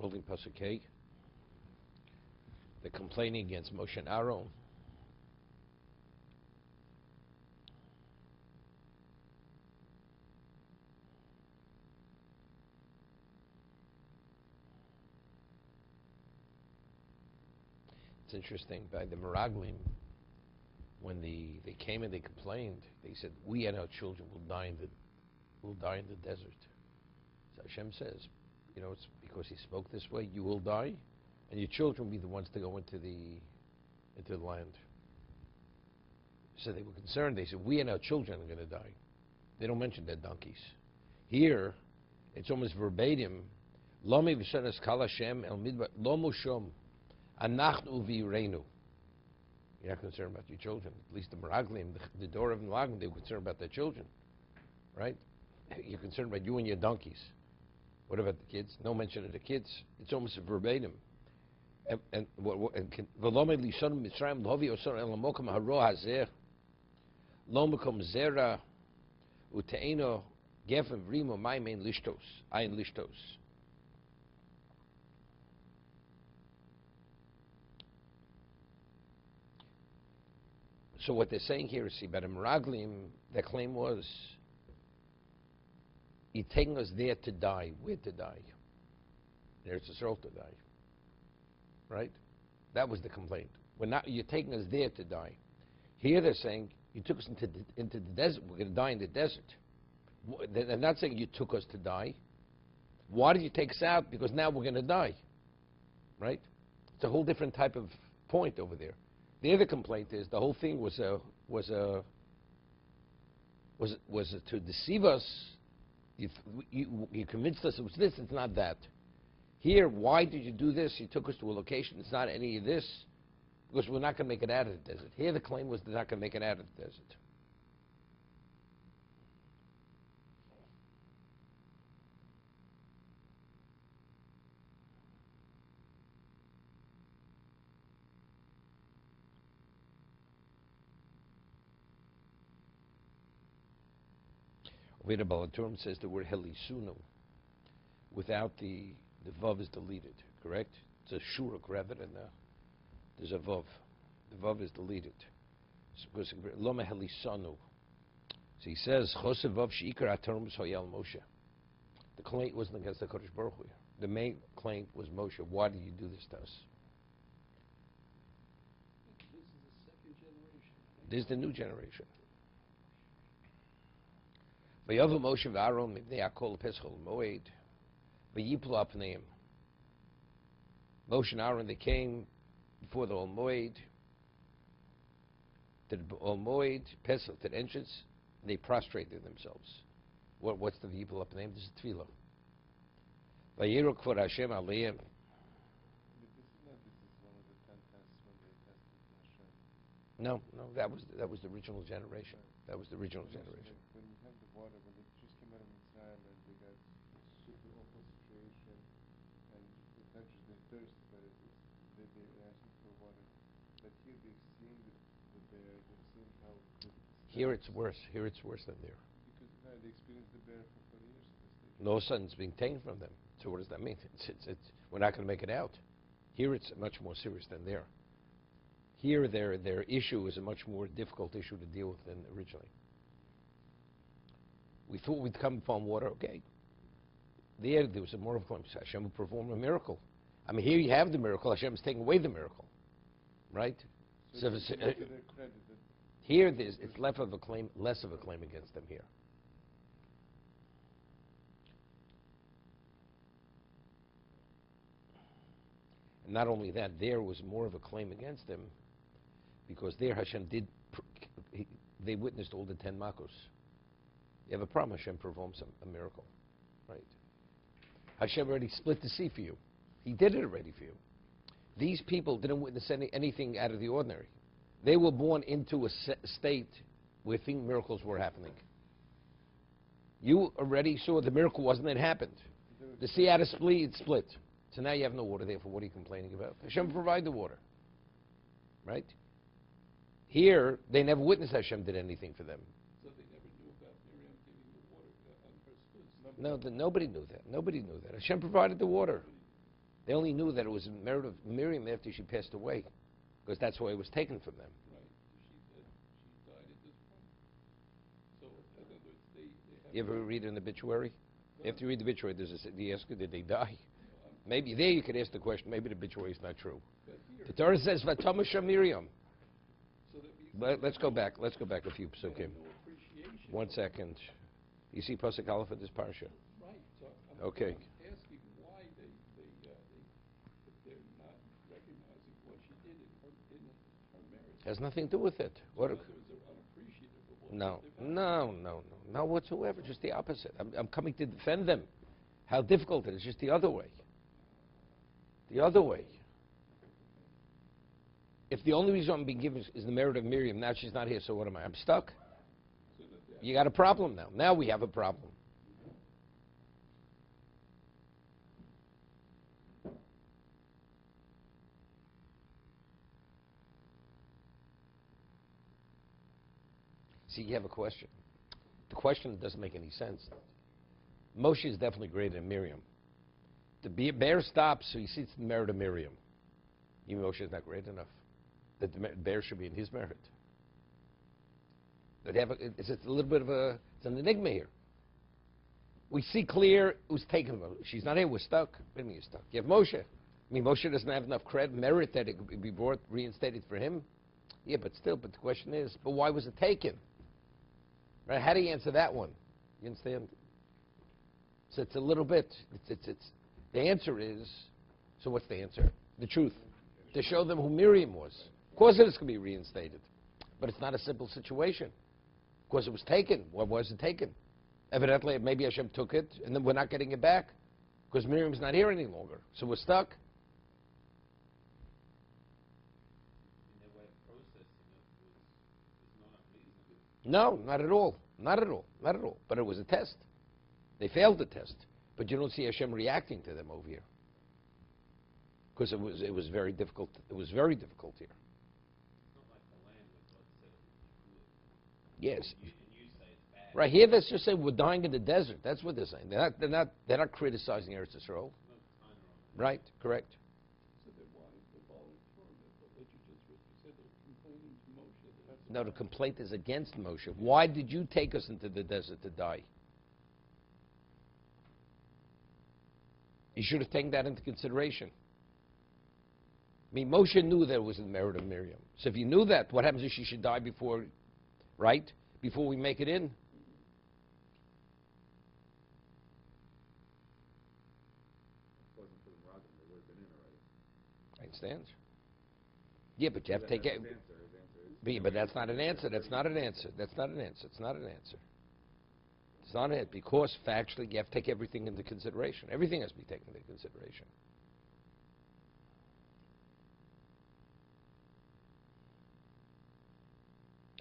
holding Pasuk K. They're complaining against Moshe and Aaron. It's interesting, by the Meraglim, when they came and they complained, they said, we and our children will die in the desert. So Hashem says, you know, it's because he spoke this way, you will die, and your children will be the ones to go into the land. So they were concerned. They said, we and our children are going to die. They don't mention their donkeys. Here, it's almost verbatim. Lo mivishanas kal Hashem el midbar lo mushom anachnu v'yireinu. You're not concerned about your children. At least the Meraglim, the door of the Meraglim, they were concerned about their children, right? You're concerned about you and your donkeys. What about the kids? No mention of the kids. It's almost a verbatim. And v'lomei lishon Mitzrayim l'hovi osor el hamokom haro hazeh lo mekom zera uteino gefen vrimo maimein lishtos ayin lishtos. So what they're saying here is, see, by the Meraglim, their claim was, you're taking us there to die. Where to die? There's a soul to die. Right? That was the complaint. You're taking us there to die. Here they're saying, you took us into the desert. We're going to die in the desert. They're not saying you took us to die. Why did you take us out? Because now we're going to die. Right? It's a whole different type of point over there. The other complaint is the whole thing was to deceive us. You convinced us it was this. It's not that. Here, why did you do this? You took us to a location. It's not any of this, because we're not going to make it out of the desert. Here, the claim was they're not going to make it out of the desert. Veda Balaturim says the word helisunu without the vav is deleted, correct? It's a shuruk rather than there's a vav. The vav is deleted. Because loma helisanu. So he says chosev vav sheikar atarim soyal Moshe. The complaint wasn't against the Kodesh Baruch Hu. The main complaint was Moshe. Why did you do this to us? This is the second generation. This is the new generation. Vayavu Moshe v'Aaron mipnei Akol Pesachol Moed v'yiplu apneim. Moshe and Aaron, they came before the Ol Moed, to the Ol Moed, Pesach, to the entrance, and they prostrated themselves. What's the v'yiplu apneim? This is tefillah. Vayiru k'vod Hashem aleim. But this is one of the 10 tests when they tested Hashem. No, that was the original generation. That was the original generation. When you have the water, when they just came out of Mitzrayim and they got super awful situation, and eventually they thirsted, but they're asking for water. But here they've seen the bear, they've seen how good Here it's worse. Here it's worse than there. because they experienced the bear for 40 years at this stage. No son's being taken from them. So what does that mean? We're not going to make it out. Here it's much more serious than there. Here their issue is a much more difficult issue to deal with than originally. We thought we'd come upon water, okay. There was a more of a claim. Hashem will perform a miracle. I mean, here you have the miracle. Hashem is taking away the miracle, right? So So it's to their credit that here, it's less of a claim against them here. And not only that, there was more of a claim against them because there Hashem they witnessed all the 10 makos. You have a problem, Hashem performs a miracle, right? Hashem already split the sea for you. He did it already for you. These people didn't witness anything out of the ordinary. They were born into a state where miracles were happening. You already saw the miracle wasn't, it happened. The sea had a split. So now you have no water, therefore what are you complaining about? Hashem provided the water, right? Here, they never witnessed Hashem did anything for them. So they never knew about Miriam giving the water on her stood. No, nobody knew that. Nobody knew that. Hashem provided the water. They only knew that it was a merit of Miriam after she passed away, because that's why it was taken from them. Right. She died at this point. So, in other words, they have... You ever read an obituary? After you read the obituary, they ask you, did they die? No, Maybe there you could ask the question, maybe the obituary is not true. but here, The Torah says, Vatomasha Miriam. so that means But let's go back a few they psukim. have no appreciation. 1 second. You see Pasuk Aleph of this parsha? Right. So I'm Okay. asking why they're not recognizing what she did in her marriage. Has nothing to do with it. So What? in other words, they're unappreciative of what No, they've had. no whatsoever. Just the opposite. I'm coming to defend them. How difficult it is. Just the other way. The other way. If the only reason I'm being given is the merit of Miriam, now she's not here, so what am I? I'm stuck. So that they You got a problem now. Now we have a problem. See, you have a question. The question doesn't make any sense. Moshe is definitely greater than Miriam. The bear stops, so he sees the merit of Miriam. Even Moshe is not great enough. That the bear should be in his merit. It's a little bit of it's an enigma here. We see clear it was taken. She's not here, we're stuck. What do you mean you're stuck? You have Moshe. I mean, Moshe doesn't have enough merit that it could be reinstated for him. Yeah, but the question is, but why was it taken? Right? How do you answer that one? You understand? So it's a little bit, the answer is, so what's the answer? The truth. To show them who Miriam was. Of course it is going to be reinstated. But it's not a simple situation. Of course it was taken. Why was it taken? Evidently, maybe Hashem took it, and then we're not getting it back. Because Miriam's not here any longer. So we're stuck. In their way of processing it was not unreasonable. No, not at all. Not at all. Not at all. But it was a test. They failed the test. But you don't see Hashem reacting to them over here. Because it was very difficult. It was very difficult here. It's not like the land where God said it would be good. Yes. And you say it's bad. Right here, let's just say we're dying in the desert. That's what they're saying. They're not criticizing Eretz Yisrael. No timer on it. Right? Correct. So they're wanting to follow Torah, but what you just said, they're complaining to Moshe. That it's No, the complaint is against Moshe. Why did you take us into the desert to die? You should have taken that into consideration. I mean, Moshe knew that it was the merit of Miriam. So if you knew that, what happens if she should die before, right? Before we make it in? It wasn't for the Moroccan, they would have been in already. I understand. Yeah, but you have to take it. His answer is But that's not an answer. That's not an answer. That's not an answer. It's not an answer. It's not it, because factually you have to take everything into consideration. Everything has to be taken into consideration.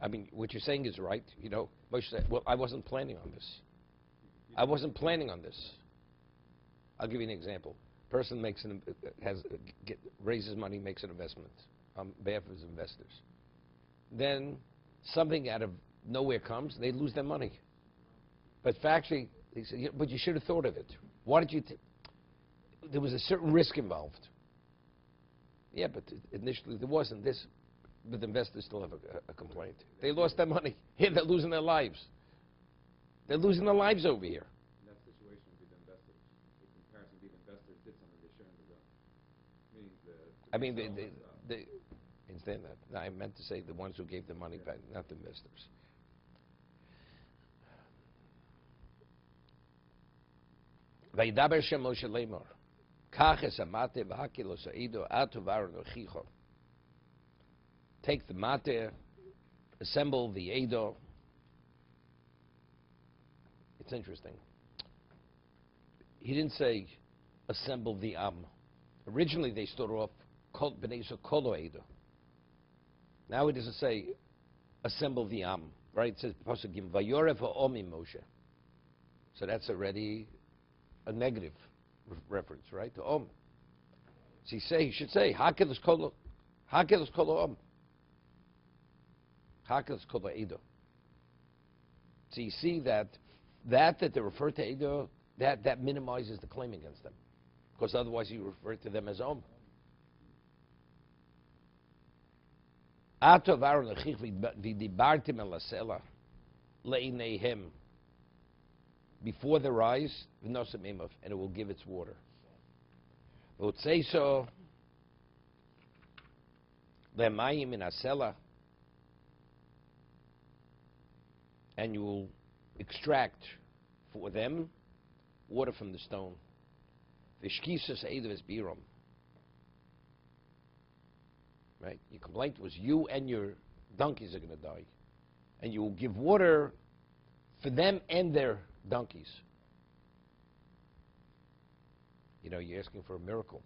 I mean, what you're saying is right. You know, Moshe said, well, I wasn't planning on this. I wasn't planning on this. I'll give you an example. Person raises money, makes an investment on behalf of his investors. Then something out of nowhere comes, they lose their money. But factually, they say, yeah, but you should have thought of it. Why did you? There was a certain risk involved. Yeah, but initially there wasn't. But the investors still have a complaint. They lost their money. Here they're losing their lives. They're losing their lives over here. In that situation would be the investors. The comparison would be the investors did something they shouldn't have done. Meaning I understand that. No, I meant to say the ones who gave the money back, not the investors. Vayidaber Hashem Moshe Lemor, Kach es hamate v'haki lo sa'ido atu v'aron ochicho. Take the mater, assemble the Edo. It's interesting. He didn't say assemble the Am. Originally they started off B'nai Yisrael Kolo Edo. Now he doesn't say assemble the Am. Right? It says Pasuk Gim Vayorev ha'omi Moshe. So that's already a negative reference, right? To Om. So he should say Hakelos Kolo Om. Hakelos Kolo Edo. So you see that they refer to Edo, that minimizes the claim against them. because otherwise you refer to them as Om. Atov Aaron Lechich v'dibartim el hasela le'ineihem, before their eyes, v'nosem imov, and it will give its water. V'otzeiso le'mayim in hasela, and you will extract for them water from the stone. V'shkisas eidav biram. Right? Your complaint was you and your donkeys are going to die. And you will give water for them and their donkeys. You know, you're asking for a miracle.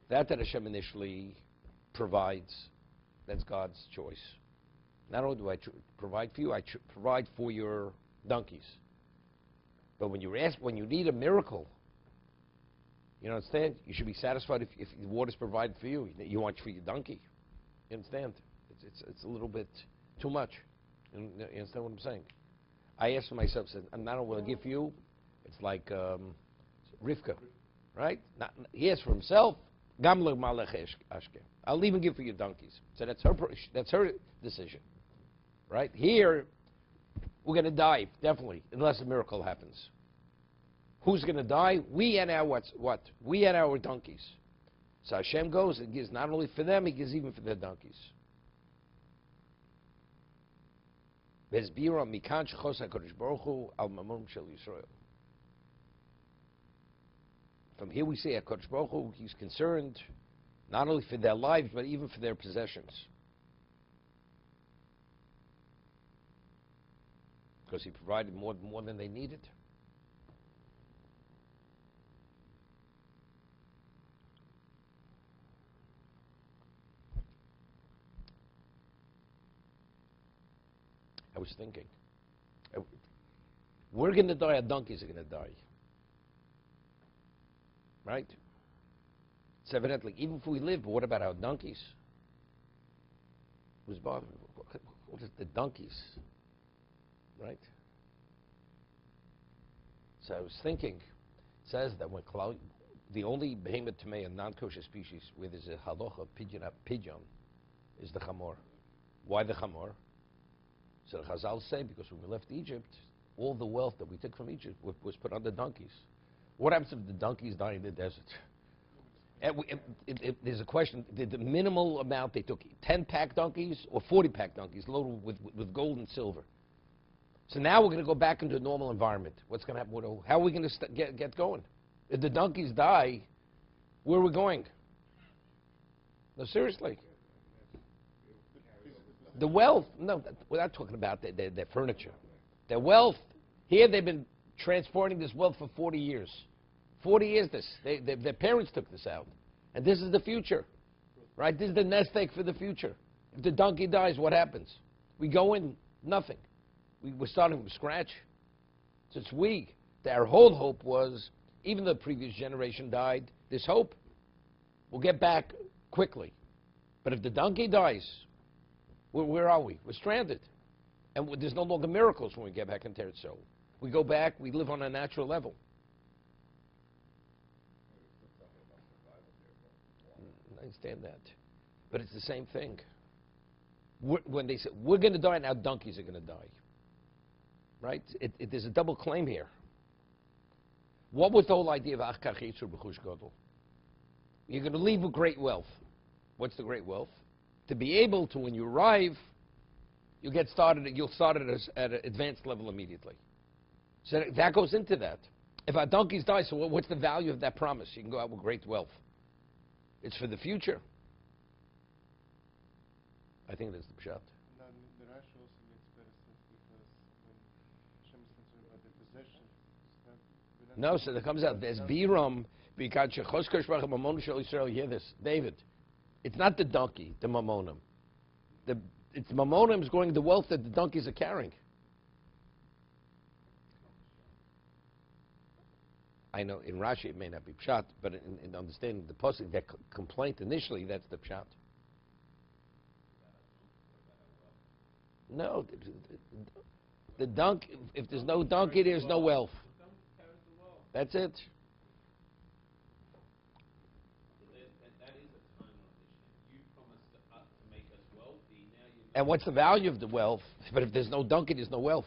That Hashem initially provides, that's God's choice. Not only do I provide for you, I provide for your donkeys. But when you need a miracle, you understand? You should be satisfied if the water's provided for you. You want for your donkey. You understand? It's a little bit too much. You understand what I'm saying? I asked myself, said, I'm not only going to give you. It's like Rivka, right? He asked for himself. Gamler malech ashke. I'll even give for your donkeys. So that's her decision, right? Here, we're going to die definitely unless a miracle happens. Who's going to die? We and our what? We and our donkeys. So Hashem goes and gives not only for them, He gives even for their donkeys. From here we see HaKadosh Baruch Hu, He's concerned not only for their lives, but even for their possessions. Because He provided more than they needed. I was thinking, we're going to die, our donkeys are going to die. Right? It's evidently, even if we live, but what about our donkeys? Who's bothered? What is the donkeys? Right? So I was thinking, it says that when the only behemoth tamei, a non-kosher species, where there's a halacha pigeon, is the chamor. Why the chamor? So the Chazal say, because when we left Egypt, all the wealth that we took from Egypt was put on the donkeys. What happens if the donkeys die in the desert? There's a question, did the minimal amount they took, 10-pack donkeys or 40-pack donkeys loaded with gold and silver? So now we're going to go back into a normal environment. What's going to happen? How are we going to get going? If the donkeys die, where are we going? No, seriously. The wealth, no, we're not talking about their furniture. Their wealth, here they've been transporting this wealth for 40 years. 40 years their parents took this out. And this is the future, right? This is the nest egg for the future. If the donkey dies, what happens? We go in, nothing. We're starting from scratch. So our whole hope was, even the previous generation died, this hope, we'll get back quickly. But if the donkey dies, where are we? We're stranded. And there's no longer miracles when we get back into Eretz Yisrael. We go back, we live on a natural level. I understand that. But it's the same thing. When they say, we're going to die and our donkeys are going to die. Right? There's a double claim here. What was the whole idea of Achkach Yitzur B'chush Gadol? You're going to leave with great wealth. What's the great wealth? To be able to, when you arrive, you'll start at an advanced level immediately. So that goes into that. If our donkeys die, so what's the value of that promise? You can go out with great wealth. It's for the future. I think that's the pshat. Now, the Rashi also makes better sense because when Hashem is concerned about their possessions, no, so that comes out. There's Biram, because Shechosh Baruch Mamon Shel Yisrael. Hear this, David. It's not the donkey, the mamonim. It's mamonim is going the wealth that the donkeys are carrying. I know in Rashi it may not be pshat, but in understanding the pasuk, that complaint initially, that's the pshat. No, the donkey. If there's no donkey, there's no wealth. That's it. And what's the value of the wealth? But if there's no donkey, there's no wealth.